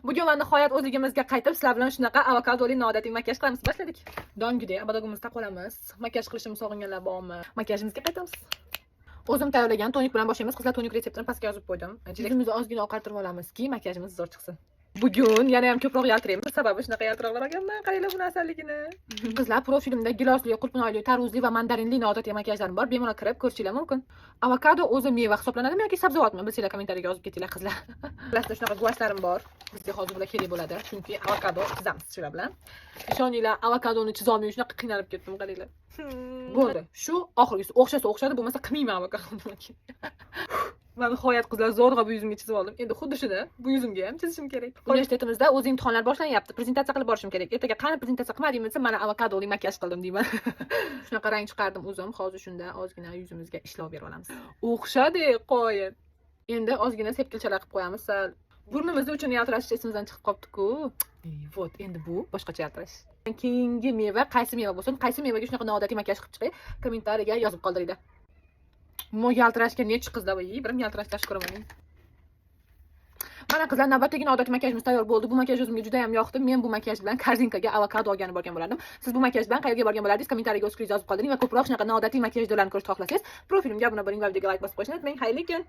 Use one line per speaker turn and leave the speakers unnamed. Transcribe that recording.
Bugun va nihoyat o'zligimizga qaytib, sizlar bilan shunaqa avokadoli noodatiy makiyaj qilamiz. Boshladik. Dongidek abadogimizda qolamiz. Makiyaj qilishni sog'inganlar bormi? Makiyajimizga qaytamiz. O'zim tayyorlagan tonik bilan boshlaymiz. Qizlar tonik retseptini pastga yozib qo'ydim. Yuzimizni ozgina oqartirib olamizki, makiyajimiz zo'r chiqsin. Bugun yana ham ko'proq yaltiraymiz. Sababi shunaqa yaltiroqlar olganman. Qaranglar bu narsaligini. Qizlar, profilimda gilosli, qulpinoyli, tarvuzli va mandarinli noodatiy makiyajlarim bor. Bemalol kirib ko'rishingiz mumkin. Avokado o'zi meva hisoblanadimi yoki sabzavotmi? Bilsanglar kommentariyaga yozib ketinglar qizlar. Bilasizlar, shunaqa guashlarim bor. Bizga hozir bular kerak bo'ladi. Chunki avokado chizamiz shular bilan. Ishoninglar, avokadoni chizolmay shunaqa qiynalib ketdim, qaranglar. Bo'ldi. Shu oxirgisi o'xshasa o'xshadi, bo'lmasa qilmayman avokadoni. Va nihoyat qizlar zo'rg'a bu yuzimga chizib oldim. Endi xuddi shuni bu yuzimga ham chizishim kerak. Universitetimizda o'z imtihonlar boshlanyapti. Prezentatsiya qilib borishim kerak. Ertaga qani prezentatsiya qilmadingmi desa, mana avokadoli makiyaj qildim deyman. Shunaqa rang chiqardim o'zim. Hozir shunda ozgina yuzimizga ishlov berib olamiz. O'xshadi, qoyil. Endi ozgina sepkilchalar qilib qo'yamiz. Sal burnimizni uchun yaltirash esimizdan chiqib qolibdi-ku. Vot, endi bu boshqacha yaltirash. Keyingi meva qaysi meva bo'lsin, qaysi mevaga shunaqa noodatiy makiyaj qilib chiqay, kommentariyaga yozib qoldiringlar. Mo yaltirashga nechi qizlar voy, birim yaltirashdan ko'ramadim. Mana qizlar, navbatdagi noodatiy makiyajimiz tayyor bo'ldi. Bu makiyaj o'zimga juda ham yoqdi. Men bu makiyaj bilan Korzinkaga avokado olgani borgan bo'lardim. Siz bu makiyaj bilan qayerga borgan bo'lardingiz? Kommentariyaga o'z fikringizni yozib qoldiring va ko'proq shunaqa noodatiy makiyaj videolarini ko'rishni xohlasangiz, profilimga obuna bo'ling va videoga like bosib qo'yishni unutmang. Xayrli kun.